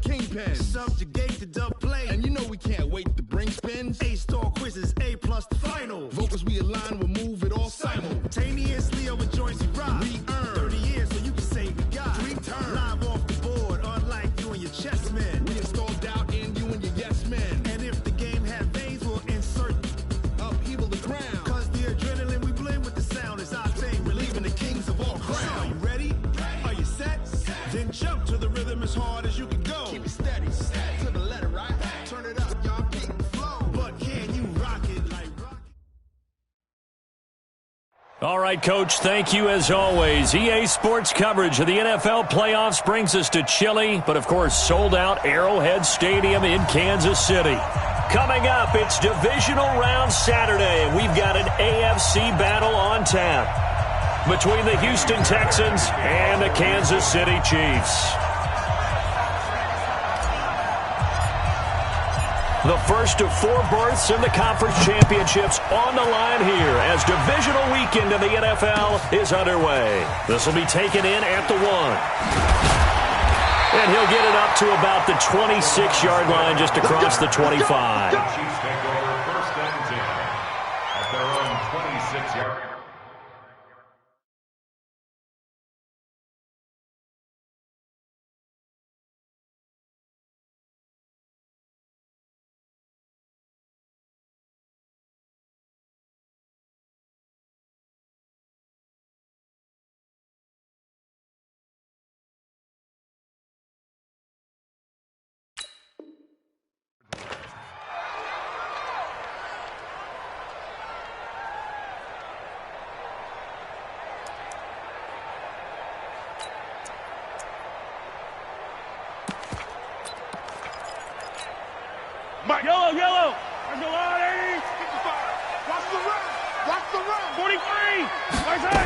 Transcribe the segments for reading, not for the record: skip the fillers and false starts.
kingpin. Subjugate the dub play. And you know we can't wait to bring spins. A-star quizzes, A+ the final. Vocals we align, we'll move it all simultaneously over joints we ride. We earn 30 years so you can say we got. Dream turn. Live off the board, unlike you and your chess men. We install doubt in you and your yes men. And if the game had veins, we'll insert upheaval the ground. Cause the adrenaline we blend with the sound is our thing. Relieving the kings of all crowns. Are you ready? Are you set? Then jump to the rhythm as hard as you can go. Keep it steady, to the letter, right? Turn it up, y'all, beat the flow. But can you rock it like rock? All right, Coach, thank you as always. EA Sports coverage of the NFL playoffs brings us to chilly, but of course sold out Arrowhead Stadium in Kansas City. Coming up, it's Divisional Round Saturday, and we've got an AFC battle on tap between the Houston Texans and the Kansas City Chiefs. The first of 4 berths in the conference championships on the line here as divisional weekend in the NFL is underway. This will be taken in at the 1. And he'll get it up to about the 26-yard line just across the 25. The Chiefs take over first and 10 at their own 26-yard. Yellow. There's a lot of 55. Watch the run. 43. Nice hit.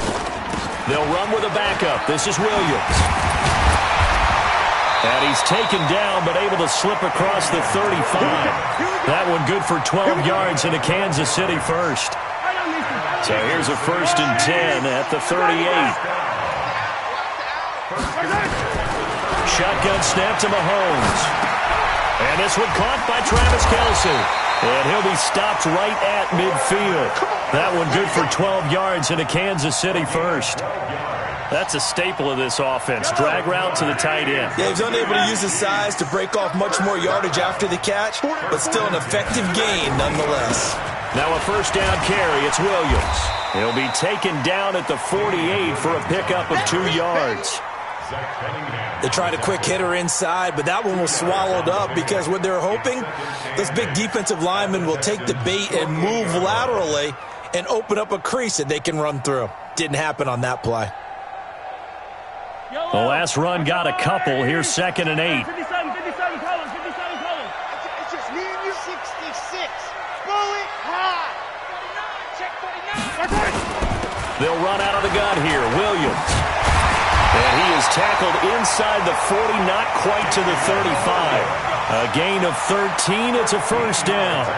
They'll run with a backup. This is Williams. And he's taken down, but able to slip across the 35. That one good for 12 yards into Kansas City first. So here's a first and 10 at the 38. Shotgun snap to Mahomes. And this one caught by Travis Kelce. And he'll be stopped right at midfield. That one good for 12 yards into Kansas City first. That's a staple of this offense. Drag route to the tight end. Yeah, he's unable to use his size to break off much more yardage after the catch, but still an effective gain nonetheless. Now a first down carry. It's Williams. He'll be taken down at the 48 for a pickup of 2 yards. They tried a quick hitter inside, but that one was swallowed up because what they're hoping, those big defensive linemen will take the bait and move laterally and open up a crease that they can run through. Didn't happen on that play. The last run got a couple. Here's 2nd and 8. 57 colors. It's just me and you. 66. Bullet high. 49. Check 49. They'll run out of the gun here. Williams. And he is tackled inside the 40, not quite to the 35. A gain of 13. It's a first down.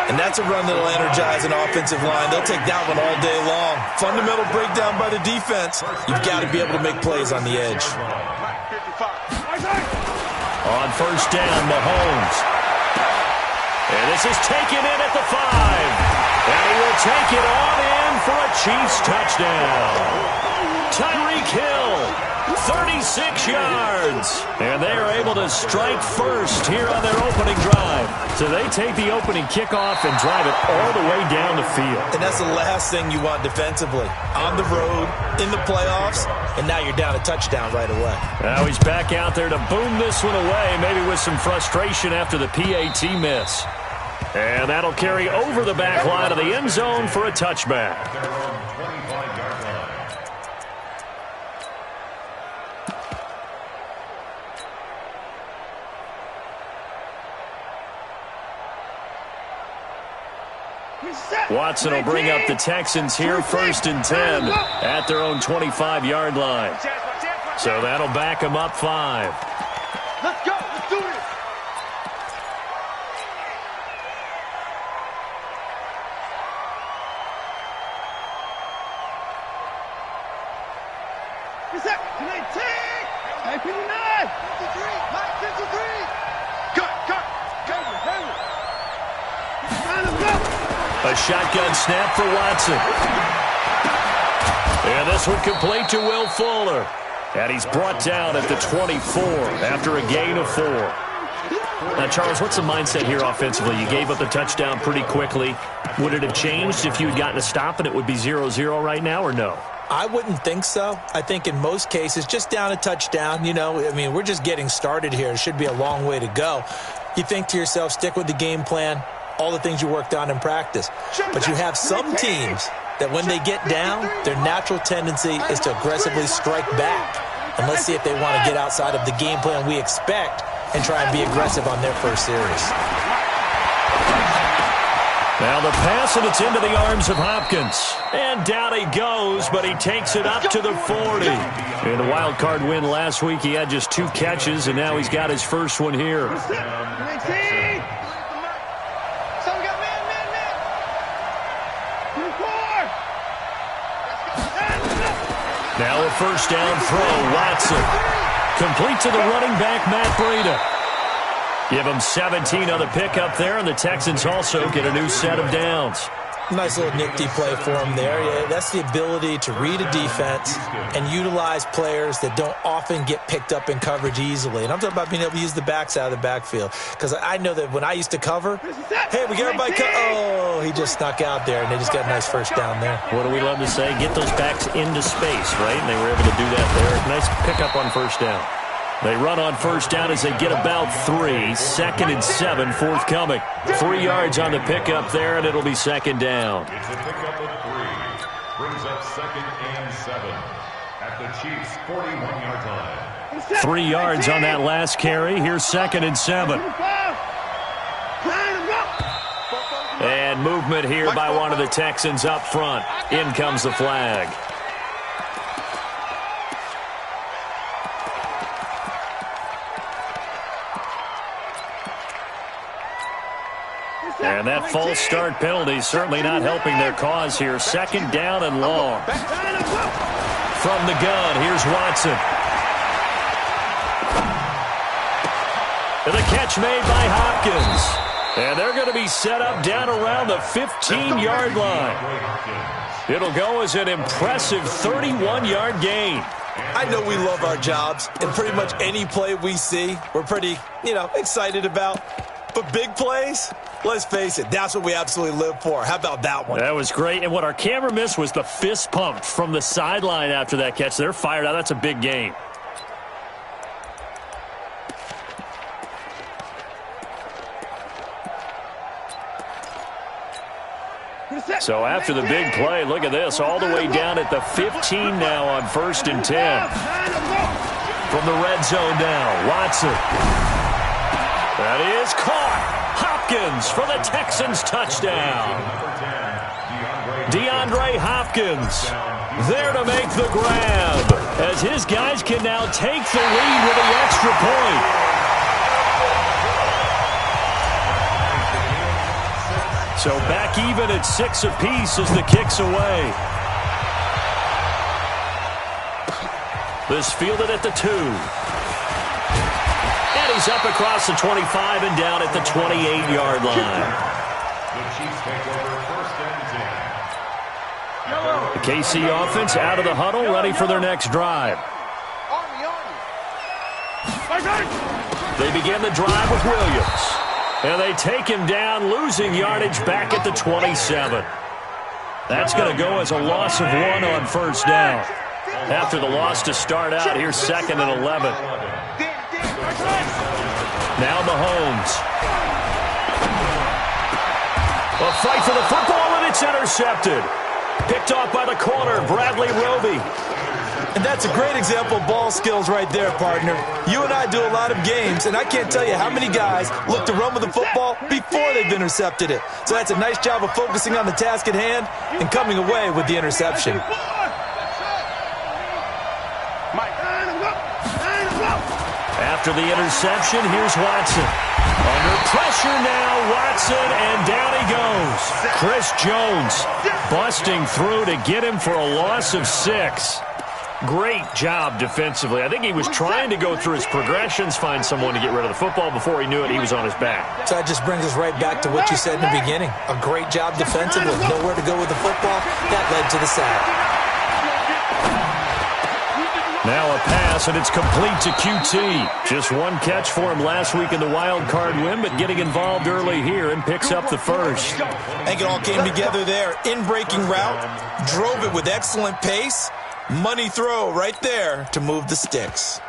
And that's a run that will energize an offensive line. They'll take that one all day long. Fundamental breakdown by the defense. You've got to be able to make plays on the edge. On first down, Mahomes. And this is taken in at the 5. And he will take it on in for a Chiefs touchdown. Tyreek Hill, 36 yards. And they are able to strike first here on their opening drive. So they take the opening kickoff and drive it all the way down the field. And that's the last thing you want defensively. On the road, in the playoffs, and now you're down a touchdown right away. Now he's back out there to boom this one away, maybe with some frustration after the PAT miss. And that'll carry over the back line of the end zone for a touchback. Watson will bring up the Texans here, 1st and 10 at their own 25-yard line. So that'll back them up 5. Let's go. Let's do this. Can they take? 53, A shotgun snap for Watson. And this one complete to Will Fuller. And he's brought down at the 24 after a gain of 4. Now, Charles, what's the mindset here offensively? You gave up the touchdown pretty quickly. Would it have changed if you had gotten a stop and it would be 0-0 right now, or no? I wouldn't think so. I think in most cases, just down a touchdown, we're just getting started here. It should be a long way to go. You think to yourself, stick with the game plan, all the things you worked on in practice. But you have some teams that when they get down, their natural tendency is to aggressively strike back. And let's see if they want to get outside of the game plan we expect and try and be aggressive on their first series. Now the pass, and it's into the arms of Hopkins. And down he goes, but he takes it up to the 40. In the wild card win last week, he had just 2 catches, and now he's got his first one here. Now a first down throw, Watson. Complete to the running back, Matt Breida. Give him 17 on the pickup there, and the Texans also get a new set of downs. Nice little nifty play for him there. Yeah, that's the ability to read a defense and utilize players that don't often get picked up in coverage easily. And I'm talking about being able to use the backs out of the backfield. Because I know that when I used to cover, hey, we got everybody oh, he just snuck out there, and they just got a nice first down there. What do we love to say? Get those backs into space, right? And they were able to do that there. Nice pickup on first down. They run on first down as they get about 3. 2nd and 7 forthcoming. 3 yards on the pickup there, and it'll be 2nd down. It's a pickup of 3. Brings up 2nd and 7 at the Chiefs' 41-yard line. 3 yards on that last carry. Here's 2nd and 7. And movement here by one of the Texans up front. In comes the flag. And that false start penalty certainly not helping their cause here. 2nd down and long. From the gun, here's Watson. And the catch made by Hopkins. And they're going to be set up down around the 15-yard line. It'll go as an impressive 31-yard gain. I know we love our jobs, and pretty much any play we see, we're pretty, excited about. But big plays, let's face it, that's what we absolutely live for. How about that one? That was great. And what our camera missed was the fist pump from the sideline after that catch. They're fired out. That's a big gain. So after the big play, look at this, all the way down at the 15 now on 1st and 10. From the red zone now, Watson. That is caught. Hopkins for the Texans touchdown. DeAndre Hopkins there to make the grab as his guys can now take the lead with the extra point. So back even at 6 apiece as the kick's away. This fielded at the 2. And he's up across the 25 and down at the 28-yard line. The KC offense out of the huddle, ready for their next drive. They begin the drive with Williams. And they take him down, losing yardage back at the 27. That's going to go as a loss of 1 on first down. After the loss to start out, here's 2nd and 11. Now Mahomes. A fight for the football, and it's intercepted. Picked off by the corner, Bradley Roby. And that's a great example of ball skills right there, partner. You and I do a lot of games, and I can't tell you how many guys look to run with the football before they've intercepted it. So that's a nice job of focusing on the task at hand and coming away with the interception. After the interception, here's Watson. Under pressure now, Watson, and down he goes. Chris Jones busting through to get him for a loss of 6. Great job defensively. I think he was trying to go through his progressions, find someone to get rid of the football. Before he knew it, he was on his back. So that just brings us right back to what you said in the beginning. A great job defensively. Nowhere to go with the football. That led to the sack. Now a pass, and it's complete to QT. Just one catch for him last week in the wild card win, but getting involved early here and picks up the first. I think it all came together there. In-breaking route, drove it with excellent pace. Money throw right there to move the sticks.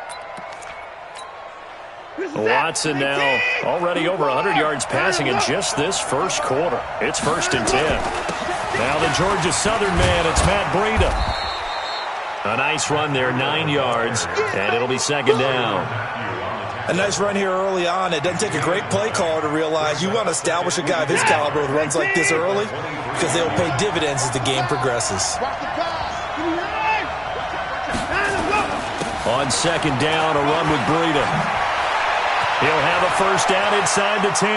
Watson now already over 100 yards passing in just this first quarter. It's 1st and 10. Now the Georgia Southern man, it's Matt Breida. A nice run there, 9 yards, and it'll be 2nd down. A nice run here early on. It doesn't take a great play caller to realize you want to establish a guy of his caliber with runs like this early because they'll pay dividends as the game progresses. On 2nd down, a run with Breida. He'll have a first down inside the 10.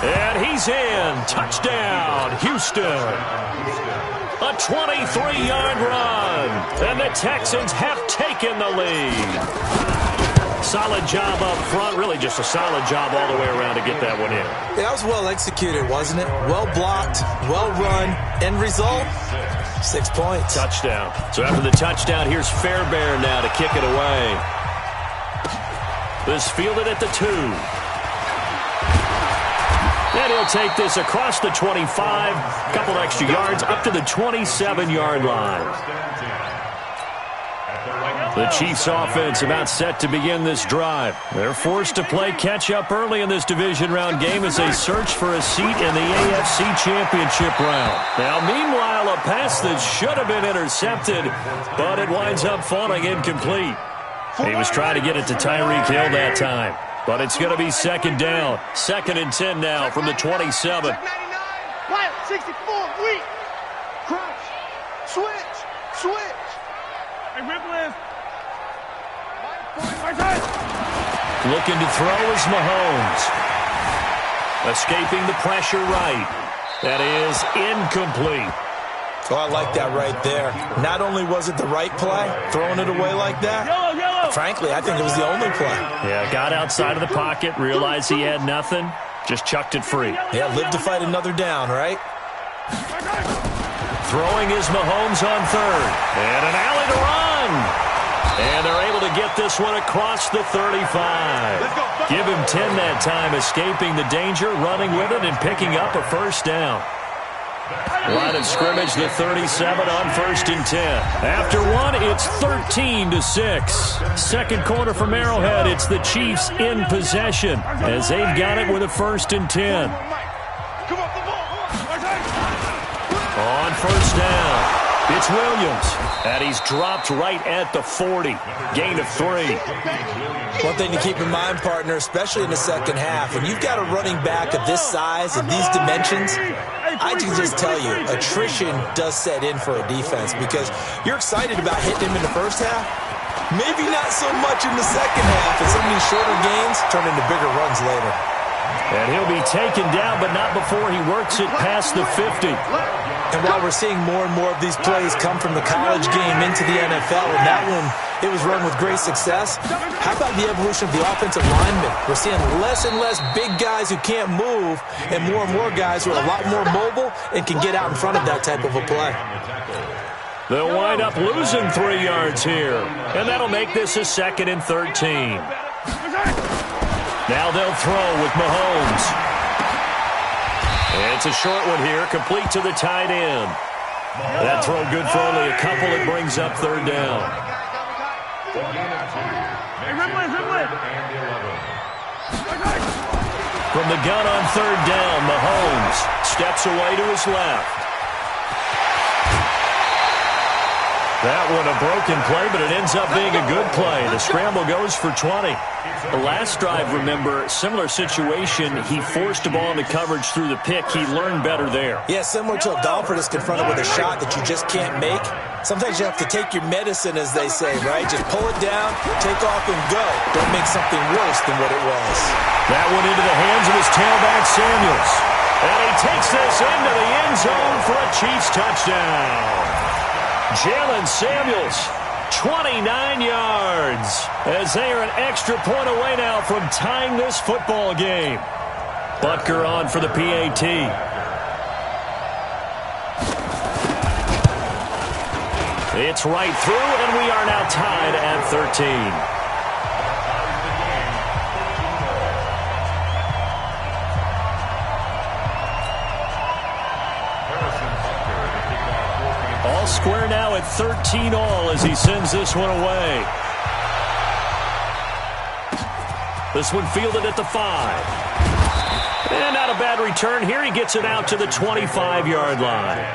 And he's in. Touchdown, Houston. A 23-yard run. And the Texans have taken the lead. Solid job up front. Really just a solid job all the way around to get that one in. Yeah, that was well executed, wasn't it? Well blocked, well run. End result, 6 points. Touchdown. So after the touchdown, here's Fairbairn now to kick it away. This fielded at the 2. And he'll take this across the 25. A couple extra yards up to the 27-yard line. The Chiefs offense about set to begin this drive. They're forced to play catch-up early in this division round game as they search for a seat in the AFC Championship round. Now, meanwhile, a pass that should have been intercepted, but it winds up falling incomplete. He was trying to get it to Tyreek Hill that time, but it's going to be 2nd down. 2nd and 10 now from the 27. 64, weak. Crouch. Switch. Hey, Ripley. Looking to throw is Mahomes. Escaping the pressure right. That is incomplete. Oh, I like that right there. Not only was it the right play, throwing it away like that, frankly, I think it was the only play. Yeah, got outside of the pocket, realized he had nothing, just chucked it free. Yeah, live to fight another down, right? Throwing is Mahomes on 3rd. And an alley to run. And they're able to get this one across the 35. Give him 10 that time, escaping the danger, running with it, and picking up a first down. Line of scrimmage, the 37 on 1st and 10. After one, it's 13-6. 2nd quarter from Arrowhead, it's the Chiefs in possession as they've got it with a 1st and 10. On 1st down, it's Williams, and he's dropped right at the 40. Gain of 3. One thing to keep in mind, partner, especially in the second half, when you've got a running back of this size and these dimensions, I can just tell you, attrition does set in for a defense because you're excited about hitting him in the first half. Maybe not so much in the second half, and some of these shorter gains turn into bigger runs later. And he'll be taken down, but not before he works it past the 50. And while we're seeing more and more of these plays come from the college game into the NFL, and that one, it was run with great success, how about the evolution of the offensive linemen? We're seeing less and less big guys who can't move and more guys who are a lot more mobile and can get out in front of that type of a play. They'll wind up losing 3 yards here, and that'll make this a 2nd and 13. Now they'll throw with Mahomes. And it's a short one here, complete to the tight end. That throw good for only a couple. It brings up 3rd down. From the gun on 3rd down, Mahomes steps away to his left. That one a broken play, but it ends up being a good play. The scramble goes for 20. The last drive, remember, similar situation. He forced the ball into coverage through the pick. He learned better there. Yeah, similar to a golfer that's confronted with a shot that you just can't make. Sometimes you have to take your medicine, as they say, right? Just pull it down, take off, and go. Don't make something worse than what it was. That one into the hands of his tailback, Samuels. And he takes this into the end zone for a Chiefs touchdown. Jalen Samuels 29 yards, as they are an extra point away now from tying this football game. Butker on for the PAT. It's right through, and we are now tied at 13. All square now at 13 all as he sends this one away. This one fielded at the 5. And not a bad return here. He gets it out to the 25-yard line.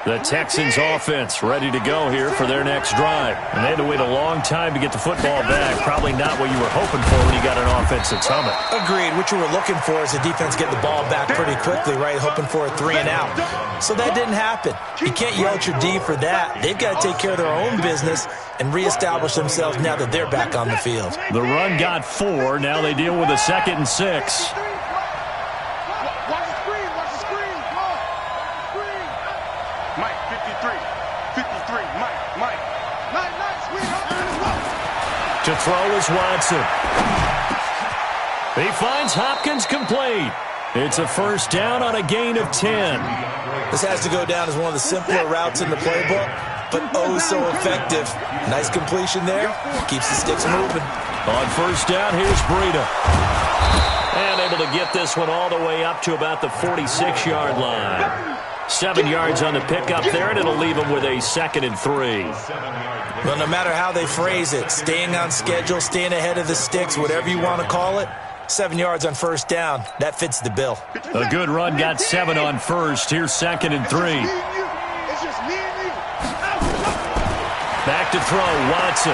The Texans offense ready to go here for their next drive. And they had to wait a long time to get the football back. Probably not what you were hoping for when you got an offense that's humming. Agreed. What you were looking for is the defense get the ball back pretty quickly, right? Hoping for a 3 and out. So that didn't happen. You can't yell at your D for that. They've got to take care of their own business and reestablish themselves now that they're back on the field. The run got 4. Now they deal with a 2nd and 6. To throw is Watson. He finds Hopkins complete. It's a first down on a gain of 10. This has to go down as one of the simpler routes in the playbook, but oh so effective. Nice completion there. Keeps the sticks moving. On first down, here's Breida. And able to get this one all the way up to about the 46-yard line. 7 yards on the pickup there, and it'll leave them with a 2nd and 3. Well, no matter how they phrase it, staying on schedule, staying ahead of the sticks, whatever you want to call it, 7 yards on first down, that fits the bill. A good run got 7 on first. Here's 2nd and 3. Back to throw, Watson.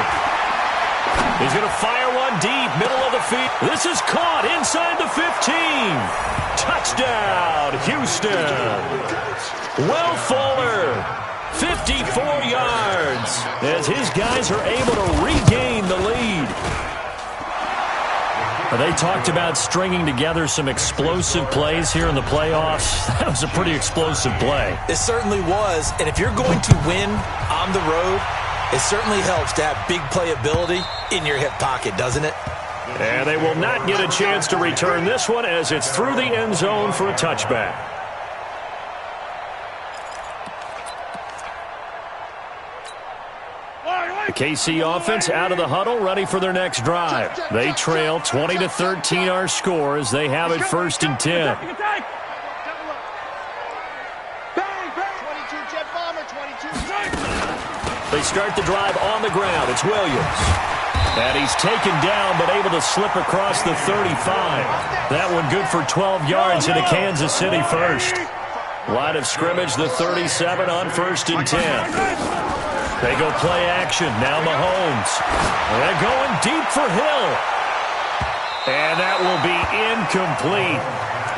He's going to fire one deep, middle of the field. This is caught inside the 15. Touchdown, Houston. Will Fuller, 54 yards, as his guys are able to regain the lead. They talked about stringing together some explosive plays here in the playoffs. That was a pretty explosive play. It certainly was, and if you're going to win on the road, it certainly helps to have big playability in your hip pocket, doesn't it? And they will not get a chance to return this one as it's through the end zone for a touchback. The KC offense out of the huddle, ready for their next drive. They trail 20-13 our score as they have it 1st and 10. They start the drive on the ground. It's Williams. And he's taken down but able to slip across the 35. That one good for 12 yards into Kansas City first. Line of scrimmage, the 37 on 1st and 10. They go play action. Now Mahomes. They're going deep for Hill. And that will be incomplete.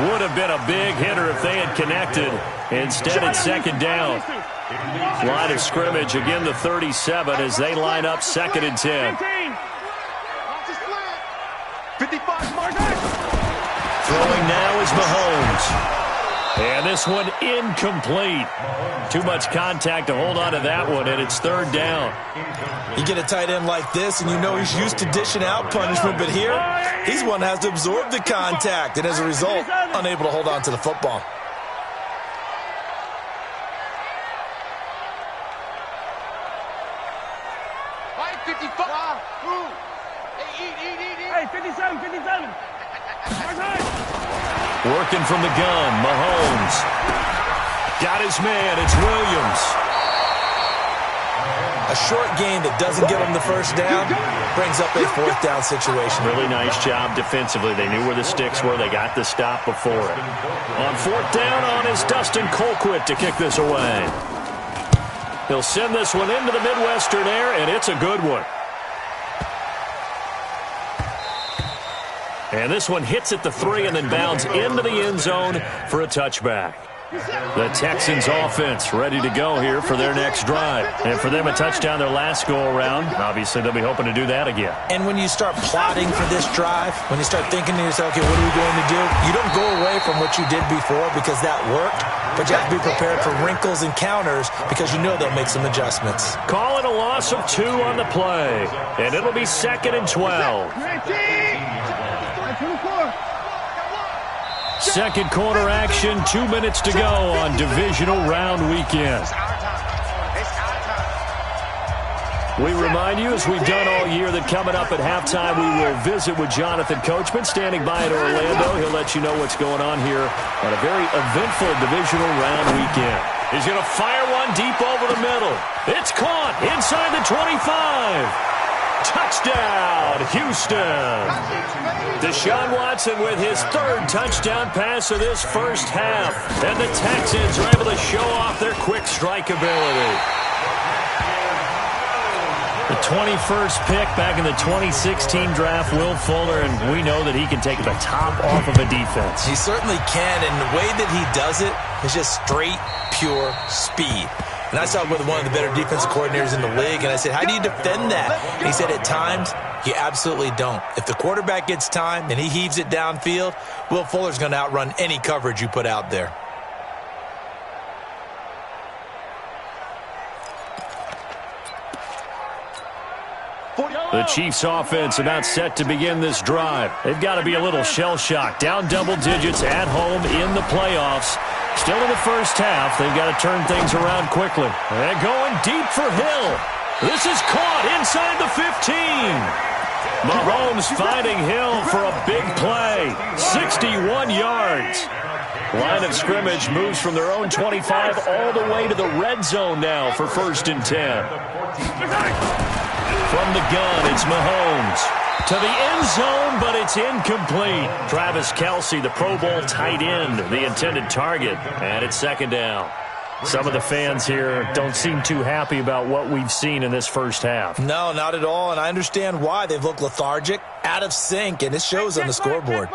Would have been a big hitter if they had connected. Instead, it's 2nd down. Line of scrimmage, again the 37 as they line up 2nd and 10. Throwing now is Mahomes. And this one incomplete. Too much contact to hold on to that one, and it's 3rd down. You get a tight end like this, and you know he's used to dishing out punishment, but here, he's one that has to absorb the contact, and as a result, unable to hold on to the football. Hey, 57, 57. Working from the gun, Mahomes. Got his man, it's Williams. A short gain that doesn't get him the first down brings up a 4th down situation. Really nice job defensively. They knew where the sticks were. They got the stop before it. On 4th down on is Dustin Colquitt to kick this away. He'll send this one into the Midwestern air, and it's a good one. And this one hits at the 3 and then bounds into the end zone for a touchback. The Texans offense ready to go here for their next drive. And for them, a touchdown their last go-around. Obviously, they'll be hoping to do that again. And when you start plotting for this drive, when you start thinking to yourself, okay, what are we going to do? You don't go away from what you did before because that worked, but you have to be prepared for wrinkles and counters because you know they'll make some adjustments. Call it a loss of 2 on the play. And it'll be 2nd and 12. Second quarter action, 2 minutes to go on divisional round weekend. We remind you, as we've done all year, that coming up at halftime, we will visit with Jonathan Coachman, standing by in Orlando. He'll let you know what's going on here on a very eventful divisional round weekend. He's going to fire one deep over the middle. It's caught inside the 25. Touchdown, Houston. Deshaun Watson with his 3rd touchdown pass of this first half. And the Texans are able to show off their quick strike ability. The 21st pick back in the 2016 draft, Will Fuller, and we know that he can take the top off of a defense. He certainly can, and the way that he does it is just straight, pure speed. And I saw it with one of the better defensive coordinators in the league, and I said, how do you defend that? And he said, at times, you absolutely don't. If the quarterback gets time and he heaves it downfield, Will Fuller's going to outrun any coverage you put out there. The Chiefs offense about set to begin this drive. They've got to be a little shell-shocked. Down double digits at home in the playoffs. Still in the first half. They've got to turn things around quickly. And going deep for Hill. This is caught inside the 15. Mahomes finding Hill for a big play. 61 yards. Line of scrimmage moves from their own 25 all the way to the red zone now for 1st and 10. From the gun, it's Mahomes. To the end zone, but it's incomplete. Travis Kelce, the Pro Bowl tight end, the intended target. And it's 2nd down. Some of the fans here don't seem too happy about what we've seen in this first half. No, not at all, and I understand why. They've looked lethargic, out of sync, and it shows on the scoreboard.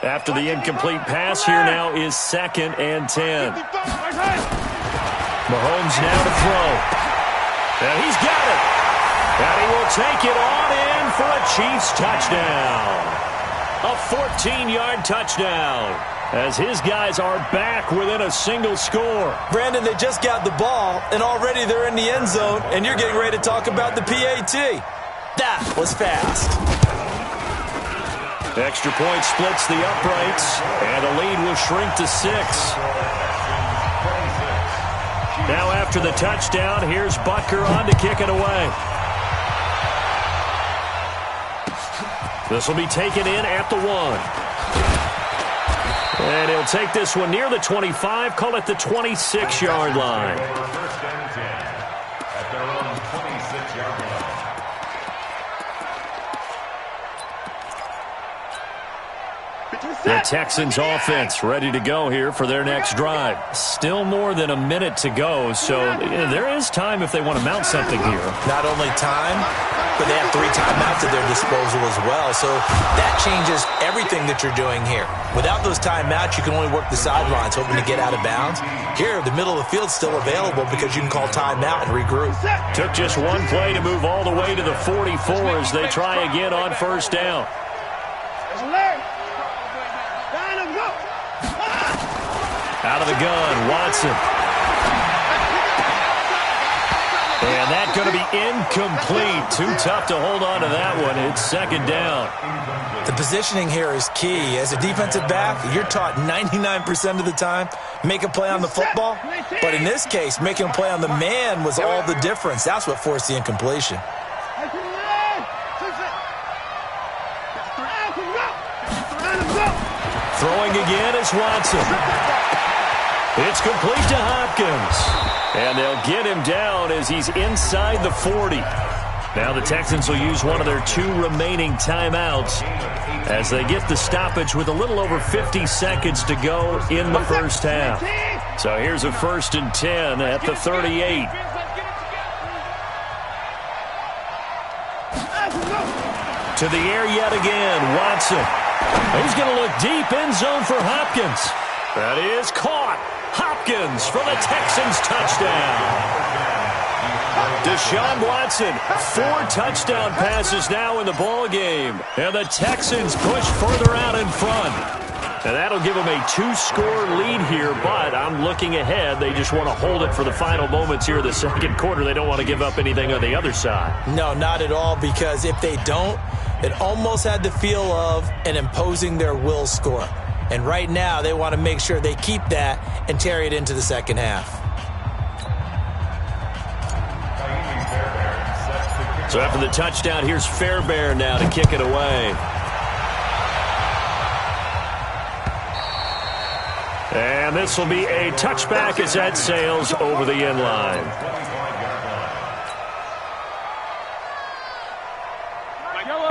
After the incomplete pass, here now is 2nd and 10. Mahomes now to throw. And he's got it. And he will take it on in for a Chiefs touchdown. A 14-yard touchdown as his guys are back within a single score. Brandon, they just got the ball, and already they're in the end zone, and you're getting ready to talk about the PAT. That was fast. Extra point splits the uprights, and the lead will shrink to 6. Now after the touchdown, here's Butker on to kick it away. This will be taken in at the 1. And he'll take this one near the 25, call it the 26-yard line. First and 10 at their own 26-yard line. The Texans offense ready to go here for their next drive. Still more than a minute to go, so there is time if they want to mount something here. Not only time, but they have 3 timeouts at their disposal as well, so that changes everything that you're doing here. Without those timeouts, you can only work the sidelines, hoping to get out of bounds. Here, the middle of the field's still available because you can call timeout and regroup. Took just one play to move all the way to the 44 as they try again on 1st down. Out of the gun, Watson. And that's going to be incomplete. Too tough to hold on to that one. It's 2nd down. The positioning here is key. As a defensive back, you're taught 99% of the time, make a play on the football. But in this case, making a play on the man was all the difference. That's what forced the incompletion. Throwing again is Watson. It's complete to Hopkins. And they'll get him down as he's inside the 40. Now the Texans will use one of their 2 remaining timeouts as they get the stoppage with a little over 50 seconds to go in the first half. So here's a 1st and 10 at the 38. To the air yet again, Watson. He's going to look deep, end zone for Hopkins. That is caught. Hopkins for the Texans touchdown. Deshaun Watson, 4 touchdown passes now in the ball game. And the Texans push further out in front. And that'll give them a 2-score lead here, but I'm looking ahead. They just want to hold it for the final moments here of the second quarter. They don't want to give up anything on the other side. No, not at all, because if they don't, it almost had the feel of an imposing their will score. And right now, they want to make sure they keep that and carry it into the second half. So after the touchdown, here's Fairbairn now to kick it away. And this will be a touchback as that sails over the end line.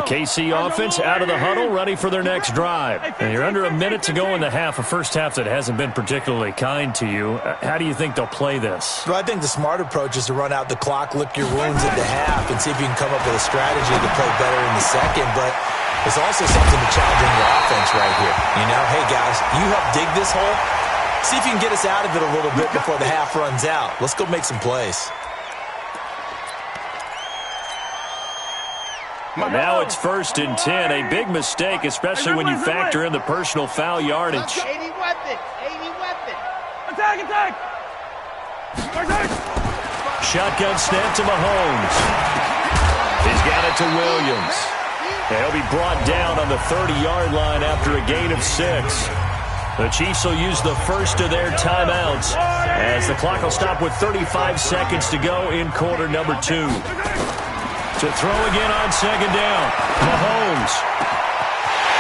The KC offense out of the huddle, ready for their next drive. And you're under a minute to go in the half, a first half that hasn't been particularly kind to you. How do you think they'll play this? Well, I think the smart approach is to run out the clock, lick your wounds into half, and see if you can come up with a strategy to play better in the second. But there's also something to challenging your offense right here. You know, hey, guys, you help dig this hole. See if you can get us out of it a little bit before the half runs out. Let's go make some plays. Now it's 1st and 10. A big mistake, especially when you factor in the personal foul yardage. 80 weapon. Attack. Shotgun snap to Mahomes. He's got it to Williams. He'll be brought down on the 30-yard line after a gain of 6. The Chiefs will use the first of their timeouts as the clock will stop with 35 seconds to go in quarter number 2. To throw again on second down. Mahomes.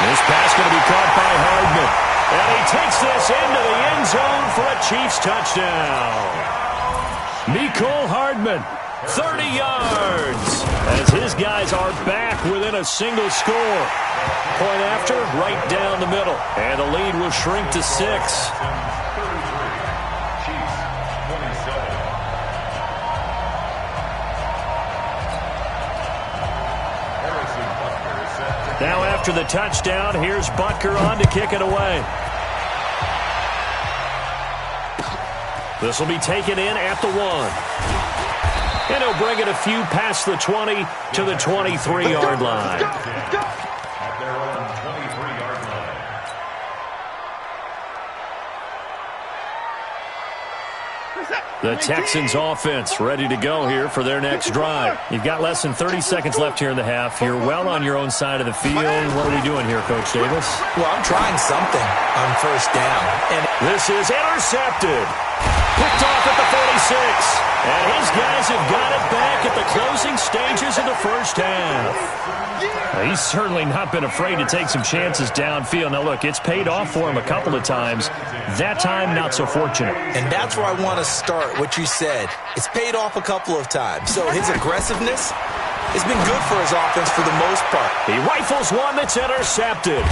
This pass going to be caught by Hardman. And he takes this into the end zone for a Chiefs touchdown. Mecole Hardman, 30 yards. As his guys are back within a single score. Point after, right down the middle. And the lead will shrink to 6. Now after the touchdown, here's Butker on to kick it away. This will be taken in at the 1. And he'll bring it a few past the 20 to the 23-yard line. At their own 23-yard line. The Texans offense ready to go here for their next drive. You've got less than 30 seconds left here in the half. You're well on your own side of the field. What are we doing here, Coach Davis? Well, I'm trying something on first down. And this is intercepted. Picked off at the 46. And his guys have got it back at the closing stages of the first half. He's certainly not been afraid to take some chances downfield. Now, look, it's paid off for him a couple of times. That time, not so fortunate. And that's where I want to start, what you said. It's paid off a couple of times. So his aggressiveness has been good for his offense for the most part. He rifles one that's intercepted.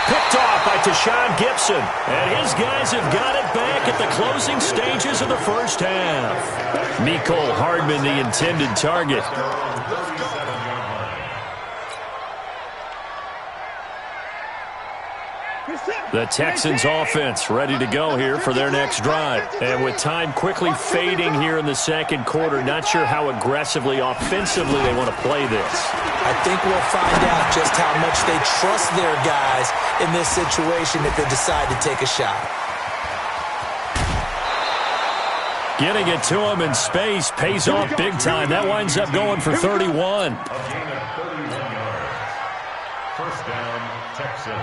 Picked off by Tashawn Gibson. And his guys have got it back at the closing stages of the first half. Mecole Hardman, the intended target. The Texans offense ready to go here for their next drive. And with time quickly fading here in the second quarter, not sure how aggressively, offensively they want to play this. I think we'll find out just how much they trust their guys in this situation if they decide to take a shot. Getting it to him in space pays off big time. That winds up going for 31. A gain of 31 yards. First down, Texans.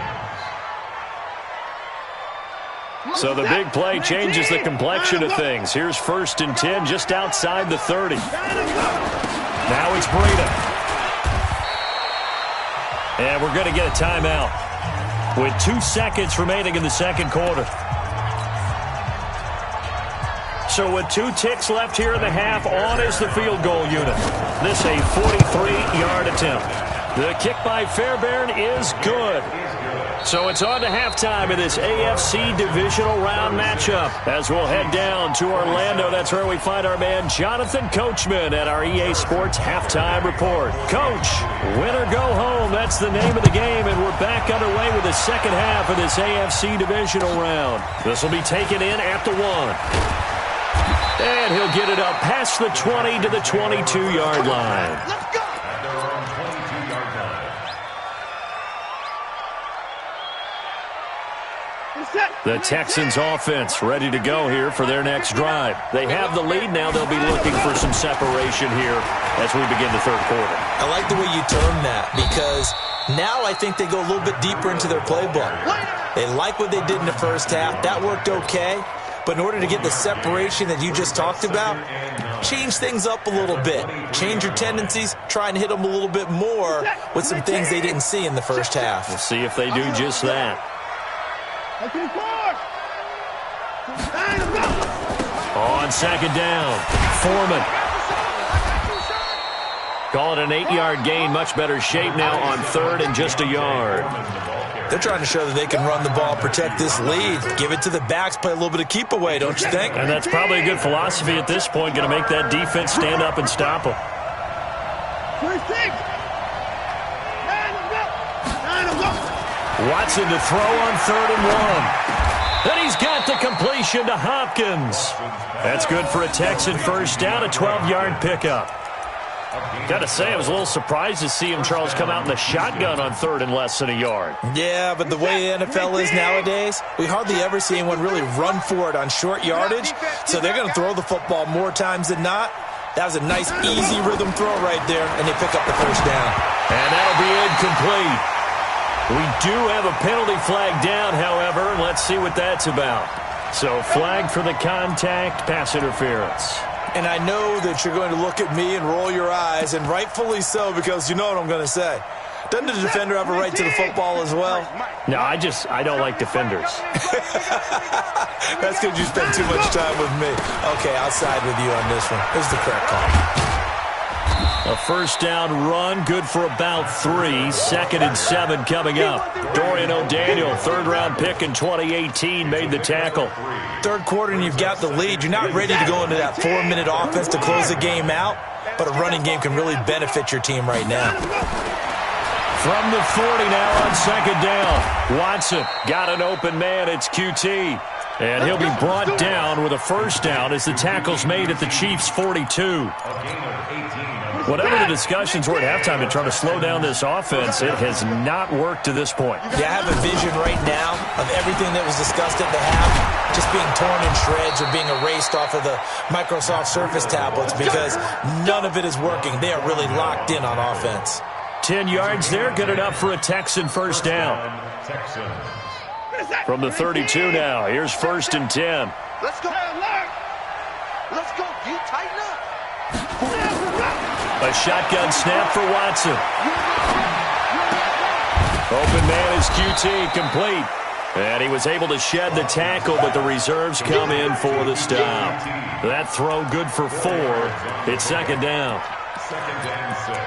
So the big play changes the complexion of things. Here's 1st and 10 just outside the 30. Now it's Breida. And we're going to get a timeout with 2 seconds remaining in the second quarter. So with 2 ticks left here in the half, on is the field goal unit. This a 43-yard attempt. The kick by Fairbairn is good. So it's on to halftime in this AFC divisional round matchup. As we'll head down to Orlando, that's where we find our man Jonathan Coachman at our EA Sports Halftime Report. Coach, win or go home, that's the name of the game, and we're back underway with the second half of this AFC divisional round. This will be taken in at the 1. And he'll get it up past the 20 to the 22-yard line. Let's go! At their own 22-yard line. The Texans offense ready to go here for their next drive. They have the lead now. They'll be looking for some separation here as we begin the third quarter. I like the way you term that because now I think they go a little bit deeper into their playbook. They like what they did in the first half. That worked okay. But in order to get the separation that you just talked about, change things up a little bit. Change your tendencies. Try and hit them a little bit more with some things they didn't see in the first half. We'll see if they do just that. On second down, Foreman. Call it an 8-yard gain. Much better shape now on third and just a yard. They're trying to show that they can run the ball, protect this lead, give it to the backs, play a little bit of keep away, don't you think? And that's probably a good philosophy at this point, going to make that defense stand up and stop them. Watson to throw on 3rd and 1. And he's got the completion to Hopkins. That's good for a Texan first down, a 12-yard pickup. Got to say, I was a little surprised to see him, Charles, come out in the shotgun on 3rd and less than a yard. Yeah, but the way the NFL is nowadays, we hardly ever see anyone really run for it on short yardage. So they're going to throw the football more times than not. That was a nice, easy rhythm throw right there, and they pick up the first down. And that'll be incomplete. We do have a penalty flag down, however, and let's see what that's about. So flag for the contact, pass interference. And I know that you're going to look at me and roll your eyes, and rightfully so, because you know what I'm going to say. Doesn't the defender have a right to the football as well? No, I don't like defenders. That's because you spend too much time with me. Okay, I'll side with you on this one. This is the correct call. A first down run, good for about 3. 2nd and 7 coming up. Dorian O'Daniel, 3rd-round pick in 2018, made the tackle. Third quarter and you've got the lead. You're not ready to go into that 4-minute offense to close the game out, but a running game can really benefit your team right now. From the 40 now on 2nd down. Watson got an open man. It's QT. And he'll be brought down with a first down as the tackle's made at the Chiefs' 42. Whatever the discussions were at halftime to try to slow down this offense, it has not worked to this point. Yeah, I have a vision right now of everything that was discussed at the half just being torn in shreds or being erased off of the Microsoft Surface tablets because none of it is working. They are really locked in on offense. 10 yards there, good enough for a Texan first down. From the 32 now, here's 1st and 10. Let's go. Let's go. You tighten up. A shotgun snap for Watson. Open man is QT, complete. And he was able to shed the tackle, but the reserves come in for the stop. That throw good for 4. It's 2nd down. 2nd and 6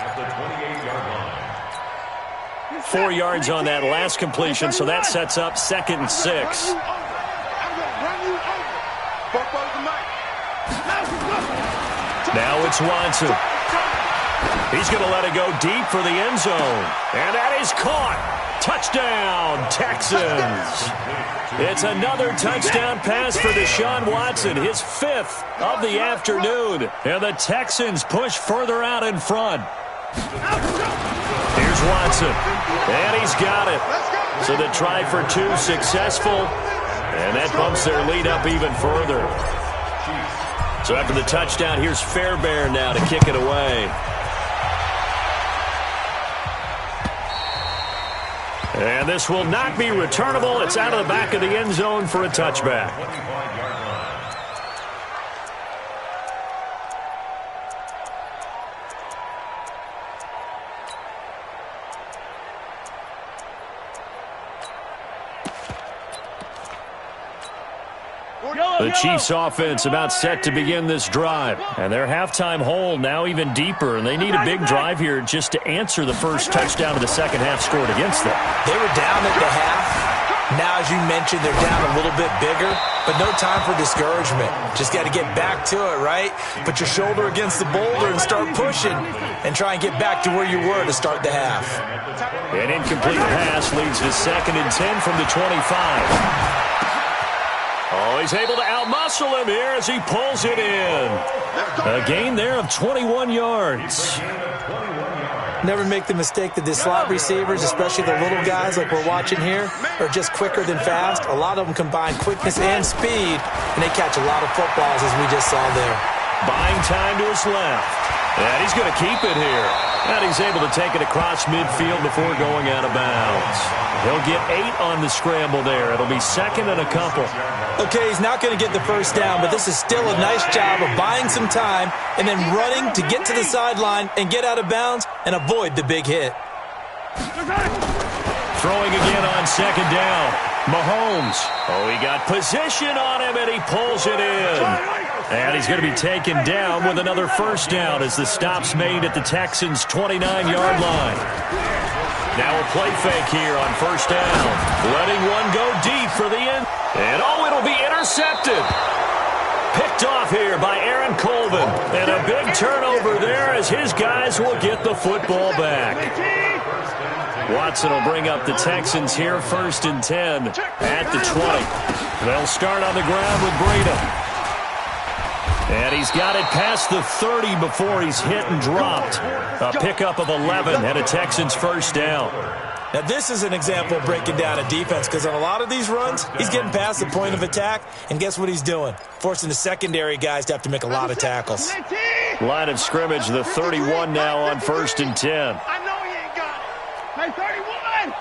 at the 28-yard line. 4 yards on that last completion, so that sets up 2nd and 6. Now it's Watson. He's going to let it go deep for the end zone. And that is caught. Touchdown, Texans. It's another touchdown pass for Deshaun Watson, his 5th of the afternoon. And the Texans push further out in front. Here's Watson. And he's got it. So the try for 2 successful. And that bumps their lead up even further. So after the touchdown, here's Fairbairn now to kick it away. And this will not be returnable. It's out of the back of the end zone for a touchback. The Chiefs offense about set to begin this drive. And their halftime hole now even deeper, and they need a big drive here just to answer the first touchdown of the second half scored against them. They were down at the half. Now, as you mentioned, they're down a little bit bigger, but no time for discouragement. Just got to get back to it, right? Put your shoulder against the boulder and start pushing and try and get back to where you were to start the half. An incomplete pass leads to 2nd and 10 from the 25. Oh, he's able to outmuscle him here as he pulls it in. A gain there of 21 yards. Never make the mistake that the slot receivers, especially the little guys like we're watching here, are just quicker than fast. A lot of them combine quickness and speed, and they catch a lot of footballs, as we just saw there. Buying time to his left. And he's going to keep it here. And he's able to take it across midfield before going out of bounds. He'll get 8 on the scramble there. It'll be 2nd and a couple. Okay, he's not going to get the first down, but this is still a nice job of buying some time and then running to get to the sideline and get out of bounds and avoid the big hit. Throwing again on 2nd down. Mahomes. Oh, he got position on him, and he pulls it in. And he's going to be taken down with another first down as the stop's made at the Texans' 29-yard line. Now a play fake here on first down. Letting one go deep for the end. And oh, it'll be intercepted. Picked off here by Aaron Colvin. And a big turnover there as his guys will get the football back. Watson will bring up the Texans here 1st and 10 at the 20. They'll start on the ground with Breida. And he's got it past the 30 before he's hit and dropped. A pickup of 11 and a Texans first down. Now, this is an example of breaking down a defense because on a lot of these runs, he's getting past the point of attack, and guess what he's doing? Forcing the secondary guys to have to make a lot of tackles. Line of scrimmage, the 31 now on 1st and 10. I know he ain't got it. Hey, 31.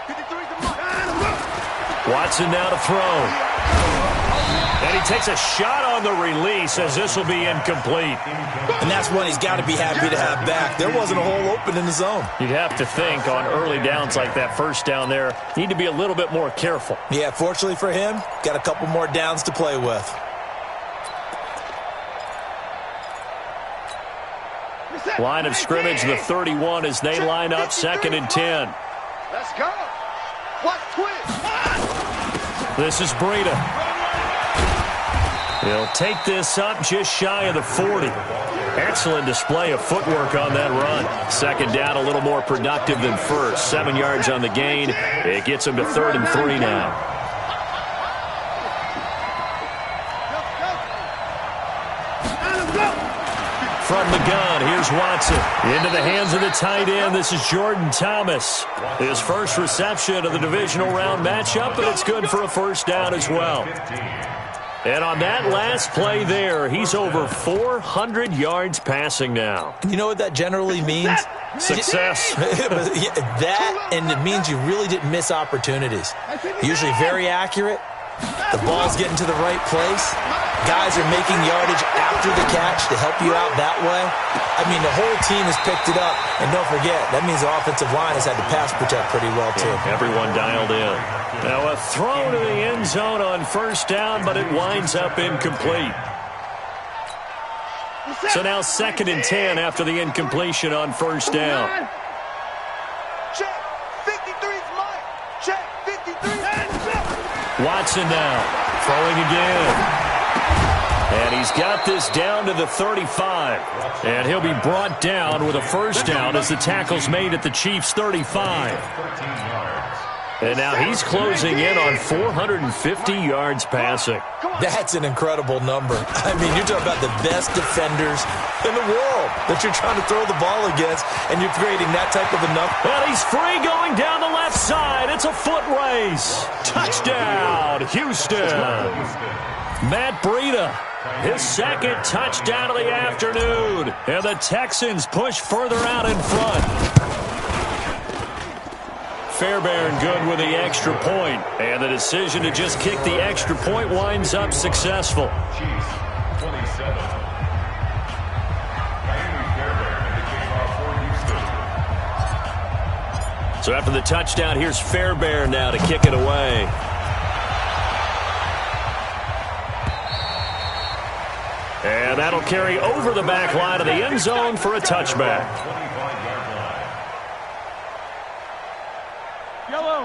53's Watson now to throw. And he takes a shot on the release as this will be incomplete. And that's one he's got to be happy to have back. There wasn't a hole open in the zone. You'd have to think on early downs like that first down there, need to be a little bit more careful. Yeah, fortunately for him, got a couple more downs to play with. Line of scrimmage, the 31 as they line up 2nd and 10. Let's go. What twist? This is Breida. He'll take this up just shy of the 40. Excellent display of footwork on that run. 2nd down, a little more productive than first. 7 yards on the gain. It gets him to 3rd and 3 now. From the gun, here's Watson. Into the hands of the tight end. This is Jordan Thomas. His first reception of the divisional round matchup, and it's good for a first down as well. And on that last play there, he's over 400 yards passing now. You know what that generally means? Success. That, and it means you really didn't miss opportunities. Usually very accurate. The ball's getting to the right place. Guys are making yardage after the catch to help you out that way. I mean, the whole team has picked it up. And don't forget, that means the offensive line has had to pass protect pretty well, too. Everyone dialed in. Now a throw to the end zone on first down, but it winds up incomplete. So now 2nd and 10 after the incompletion on first down. Check. 53's mine. Check. 53. Watson now throwing again. And he's got this down to the 35. And he'll be brought down with a first down as the tackle's made at the Chiefs' 35. And now he's closing in on 450 yards passing. That's an incredible number. I mean, you're talking about the best defenders in the world that you're trying to throw the ball against, and you're creating that type of a number. And he's free going down the left side. It's a foot race. Touchdown, Houston. Matt Breida, his 2nd touchdown of the afternoon. And the Texans push further out in front. Fairbairn good with the extra point. And the decision to just kick the extra point winds up successful. So after the touchdown, here's Fairbairn now to kick it away. And that'll carry over the back line of the end zone for a touchback.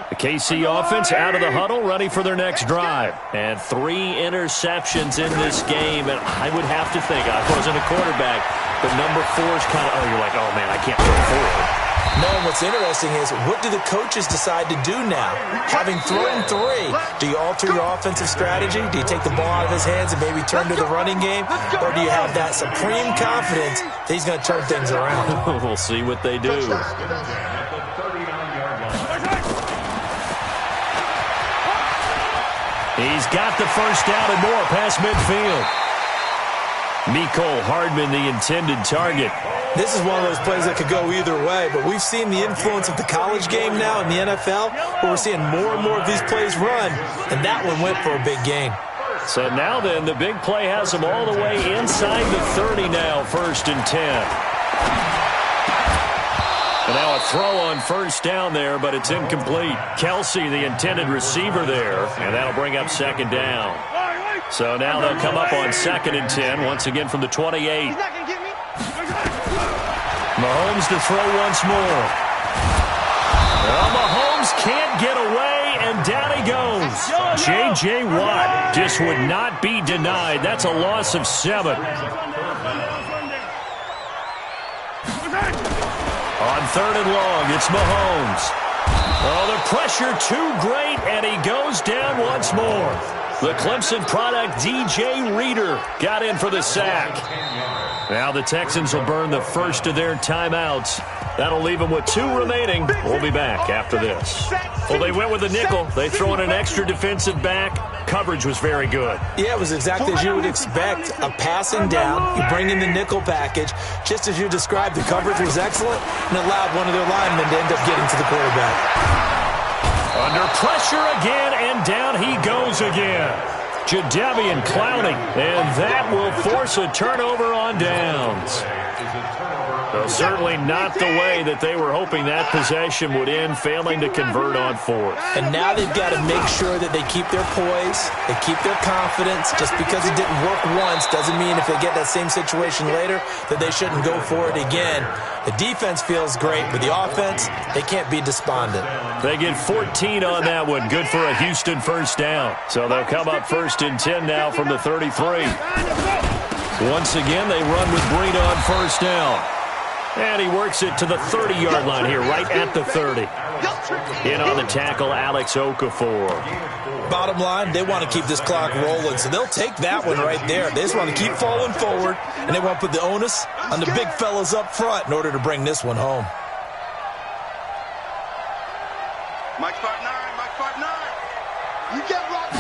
The KC offense out of the huddle, ready for their next drive. And 3 interceptions in this game. And I would have to think, I wasn't a quarterback, but number 4 is kind of, you're like, oh, man, I can't throw forward. No, and what's interesting is, what do the coaches decide to do now? Having thrown 3, do you alter your offensive strategy? Do you take the ball out of his hands and maybe turn to the running game? Or do you have that supreme confidence that he's going to turn things around? We'll see what they do. He's got the first down and more past midfield. Mecole Hardman, the intended target. This is one of those plays that could go either way, but we've seen the influence of the college game now in the NFL, where we're seeing more and more of these plays run, and that one went for a big gain. So now then, the big play has them all the way inside the 30 now, 1st and 10. And now a throw on first down there, but it's incomplete. Kelsey, the intended receiver there, and that'll bring up 2nd down. So now they'll come up on 2nd and 10, once again from the 28. Mahomes to throw once more. Well, Mahomes can't get away, and down he goes. J.J. Watt just would not be denied. That's a loss of 7. On 3rd and long, it's Mahomes. Oh, the pressure too great, and he goes down once more. The Clemson product, DJ Reader, got in for the sack. Now the Texans will burn the first of their timeouts. That'll leave them with 2 remaining. We'll be back after this. Well, they went with a nickel. They throw in an extra defensive back. Coverage was very good. Yeah, it was exactly as you would expect. A passing down, you bring in the nickel package. Just as you described, the coverage was excellent and allowed one of their linemen to end up getting to the quarterback. Under pressure again, and down he goes again. Jadeveon Clowney, and that will force a turnover on downs. So certainly not the way that they were hoping that possession would end, failing to convert on 4th. And now they've got to make sure that they keep their poise, they keep their confidence. Just because it didn't work once doesn't mean if they get that same situation later that they shouldn't go for it again. The defense feels great, but the offense, they can't be despondent. They get 14 on that one. Good for a Houston first down. So they'll come up 1st and 10 now from the 33. Once again, they run with Breed on first down. And he works it to the 30-yard line here, right at the 30. In on the tackle, Alex Okafor. Bottom line, they want to keep this clock rolling, so they'll take that one right there. They just want to keep falling forward, and they want to put the onus on the big fellas up front in order to bring this one home. Mike 5'9", Mike 5'9". You get rocked.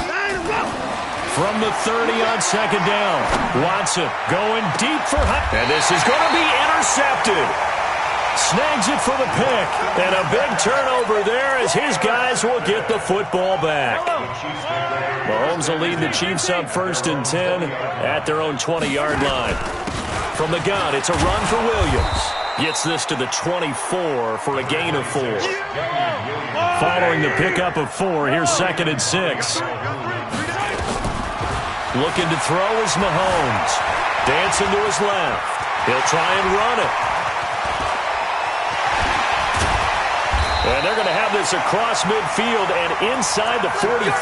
From the 30 on 2nd down, Watson going deep for Hunt. And this is going to be intercepted. Snags it for the pick. And a big turnover there as his guys will get the football back. Mahomes will lead the Chiefs up 1st and 10 at their own 20-yard line. From the gun, it's a run for Williams. Gets this to the 24 for a gain of 4. Following the pickup of 4, here's 2nd and 6. Looking to throw is Mahomes. Dancing to his left. He'll try and run it. And they're going to have this across midfield and inside the 45.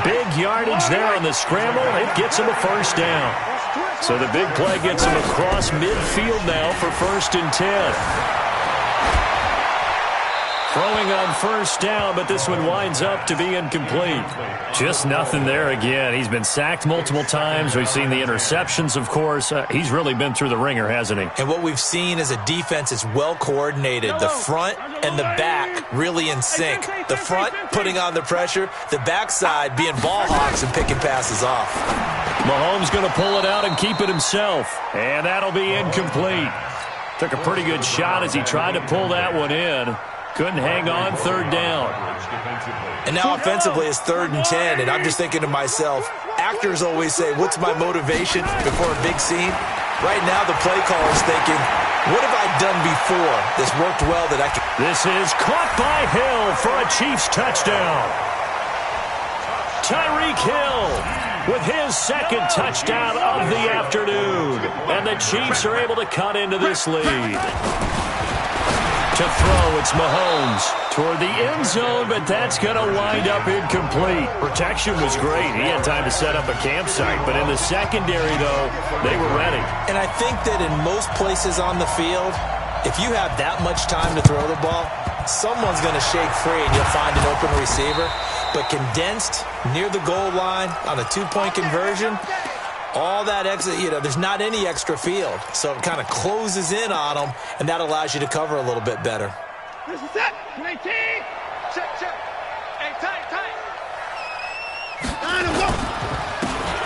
Big yardage there on the scramble. It gets him a first down. So the big play gets him across midfield now for 1st and 10. Throwing on first down, but this one winds up to be incomplete. Just nothing there again. He's been sacked multiple times. We've seen the interceptions, of course. He's really been through the ringer, hasn't he? And what we've seen is a defense is well coordinated. The front and the back really in sync. The front putting on the pressure, the backside being ball hawks and picking passes off. Mahomes going to pull it out and keep it himself. And that'll be incomplete. Took a pretty good shot as he tried to pull that one in. Couldn't hang on, 3rd down. And now offensively it's 3rd and 10, and I'm just thinking to myself, actors always say, what's my motivation before a big scene? Right now the play caller is thinking, what have I done before that's worked well that I can... This is caught by Hill for a Chiefs touchdown. Tyreek Hill with his second touchdown of the afternoon. And the Chiefs are able to cut into this lead. To throw, it's Mahomes toward the end zone, but that's going to wind up incomplete. Protection was great. He had time to set up a campsite, but in the secondary, though, they were ready. And I think that in most places on the field, if you have that much time to throw the ball, someone's going to shake free and you'll find an open receiver. But condensed near the goal line on a two-point conversion, all that extra, there's not any extra field. So it kind of closes in on them, and that allows you to cover a little bit better. This is it. 19. Check. Hey, tight.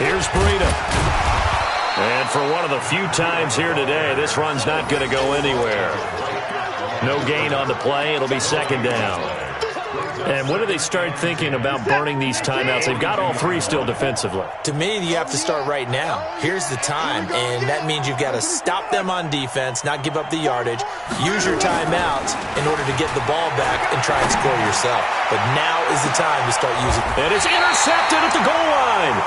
Here's Breida. And for one of the few times here today, this run's not going to go anywhere. No gain on the play. It'll be second down. And when do they start thinking about burning these timeouts? They've got all three still defensively. To me, you have to start right now. Here's the time, and that means you've got to stop them on defense, not give up the yardage, use your timeouts in order to get the ball back and try and score yourself. But now is the time to start using it. And it's intercepted at the goal line.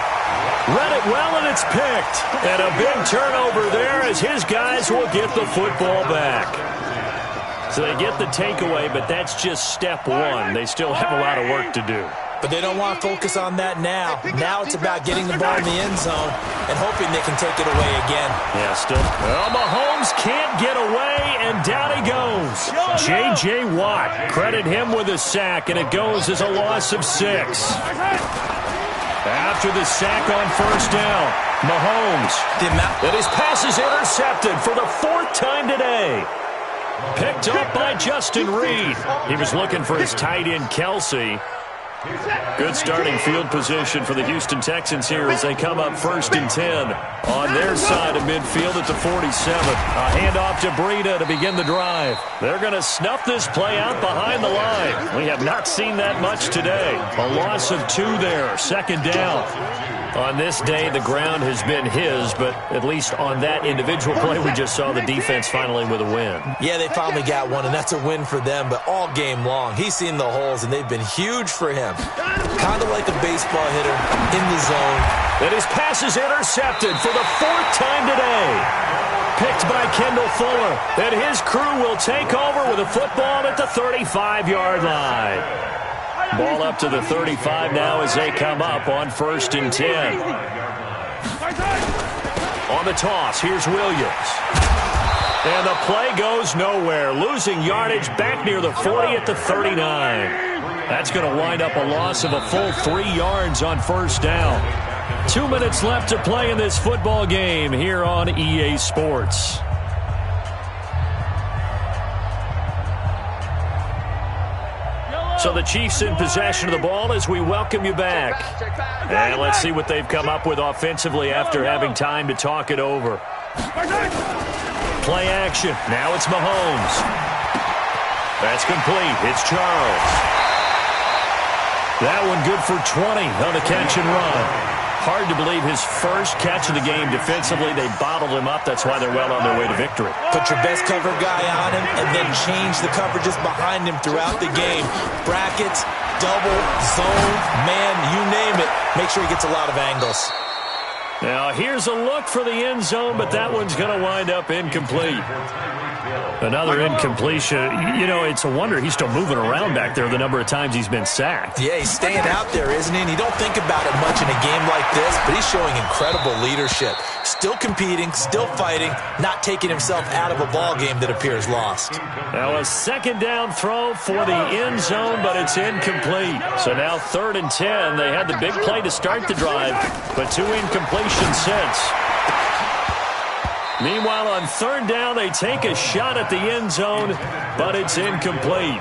Read it well, and it's picked. And a big turnover there as his guys will get the football back. So they get the takeaway, but that's just step one. They still have a lot of work to do. But they don't want to focus on that now. Now it's about getting the ball in the end zone and hoping they can take it away again. Yeah, still. Well, Mahomes can't get away, and down he goes. J.J. Watt, credit him with a sack, and it goes as a loss of 6. After the sack on first down, Mahomes. And his pass is intercepted for the 4th time today. Picked up by Justin Reed. He was looking for his tight end, Kelsey. Good starting field position for the Houston Texans here as they come up 1st and 10 on their side of midfield at the 47. A handoff to Breida to begin the drive. They're going to snuff this play out behind the line. We have not seen that much today. A loss of 2 there, second down. On this day, the ground has been his, but at least on that individual play, we just saw the defense finally with a win. Yeah, they finally got one, and that's a win for them, but all game long, he's seen the holes, and they've been huge for him. Kind of like a baseball hitter in the zone. And his pass is intercepted for the 4th time today. Picked by Kendall Fuller. And his crew will take over with a football at the 35-yard line. Ball up to the 35 now as they come up on 1st and 10. On the toss, here's Williams. And the play goes nowhere. Losing yardage back near the 40 at the 39. That's going to wind up a loss of a full 3 yards on first down. 2 minutes left to play in this football game here on EA Sports. So the Chiefs in possession of the ball as we welcome you back. And let's see what they've come up with offensively after having time to talk it over. Play action. Now it's Mahomes. That's complete. It's Charles. That one good for 20 on the catch and run. Hard to believe his first catch of the game defensively. They bottled him up. That's why they're well on their way to victory. Put your best cover guy on him and then change the coverages behind him throughout the game. Brackets, double, zone, man, you name it. Make sure he gets a lot of angles. Now here's a look for the end zone, but that one's going to wind up incomplete. Another incompletion. You know, it's a wonder he's still moving around back there the number of times he's been sacked. Yeah, he's staying out there, isn't he? And you don't think about it much in a game like this, but he's showing incredible leadership. Still competing, still fighting, not taking himself out of a ball game that appears lost. Now a second down throw for the end zone, but it's incomplete. So now 3rd and 10. They had the big play to start the drive, but 2 incompletions since. Meanwhile, on 3rd down, they take a shot at the end zone, but it's incomplete.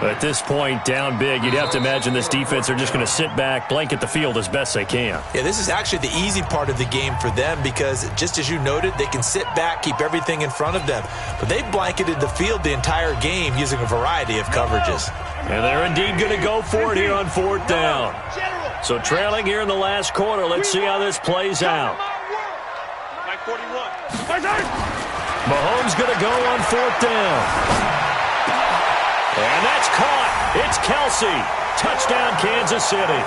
At this point, down big, you'd have to imagine this defense are just going to sit back, blanket the field as best they can. Yeah, this is actually the easy part of the game for them because, just as you noted, they can sit back, keep everything in front of them. But they've blanketed the field the entire game using a variety of coverages. And they're indeed going to go for it here on 4th down. So trailing here in the last quarter, let's see how this plays out. 41. Mahomes going to go on 4th down. And that's caught. It's Kelsey. Touchdown, Kansas City.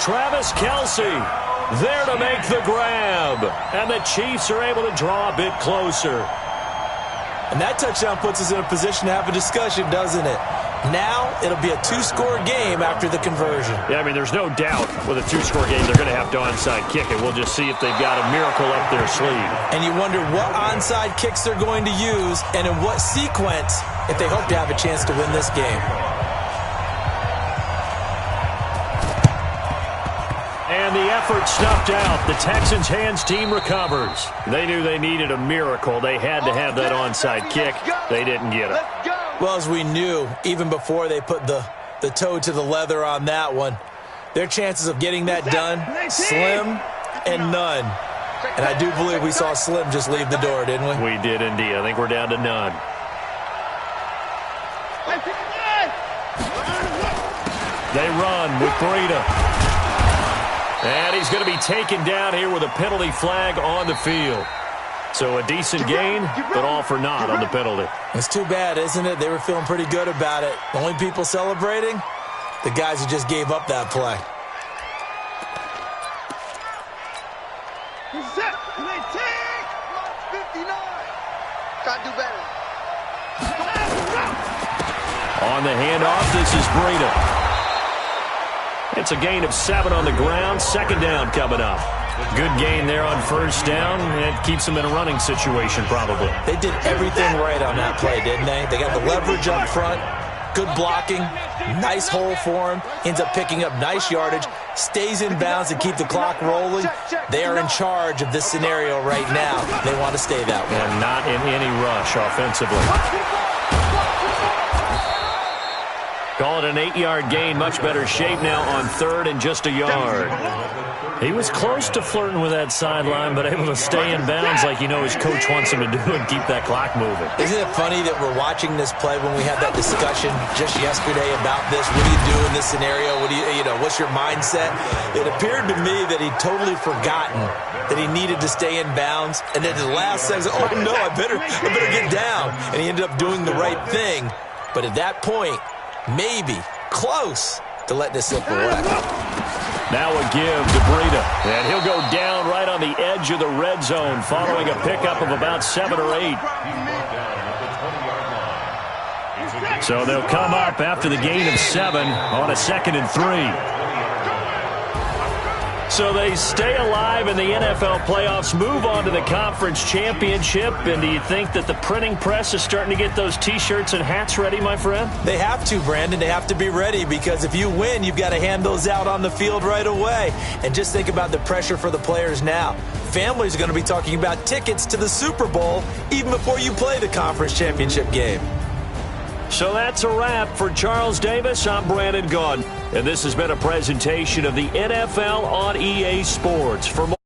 Travis Kelce there to make the grab. And the Chiefs are able to draw a bit closer. And that touchdown puts us in a position to have a discussion, doesn't it? Now it'll be a 2-score game after the conversion. Yeah, I mean, there's no doubt with a 2-score game they're going to have to onside kick it. We'll just see if they've got a miracle up their sleeve. And you wonder what onside kicks they're going to use and in what sequence if they hope to have a chance to win this game. And the effort snuffed out. The Texans' hands team recovers. They knew they needed a miracle. They had to have that onside kick. They didn't get it. Well, as we knew, even before they put the toe to the leather on that one, their chances of getting that done, slim and none. And I do believe we saw Slim just leave the door, didn't we? We did indeed. I think we're down to none. They run with Breida. And he's going to be taken down here with a penalty flag on the field. So a decent gain, but all for naught on the penalty. It's too bad, isn't it? They were feeling pretty good about it. The only people celebrating, the guys who just gave up that play. Set. 59. Gotta do better. On the handoff, this is Breida. It's a gain of 7 on the ground. Second down coming up. Good gain there on first down. It keeps them in a running situation probably. They did everything right on that play, didn't they? They got the leverage up front, good blocking, nice hole for him, ends up picking up nice yardage, stays in bounds to keep the clock rolling. They are in charge of this scenario right now. They want to stay that way. And not in any rush offensively. Call it an 8-yard gain. Much better shape now on third and just a yard. He was close to flirting with that sideline, but able to stay in bounds like his coach wants him to do and keep that clock moving. Isn't it funny that we're watching this play when we had that discussion just yesterday about this? What do you do in this scenario? What do what's your mindset? It appeared to me that he'd totally forgotten that he needed to stay in bounds, and then the last second, oh no, I better get down. And he ended up doing the right thing. But at that point, maybe close to letting it slip away. Now a give to Breida. And he'll go down right on the edge of the red zone following a pickup of about 7 or 8. So they'll come up after the gain of 7 on a 2nd and 3. So they stay alive in the NFL playoffs, move on to the conference championship. And do you think that the printing press is starting to get those T-shirts and hats ready, my friend? They have to, Brandon. They have to be ready because if you win, you've got to hand those out on the field right away. And just think about the pressure for the players now. Families are going to be talking about tickets to the Super Bowl even before you play the conference championship game. So that's a wrap for Charles Davis. I'm Brandon Gaudin, and this has been a presentation of the NFL on EA Sports. For more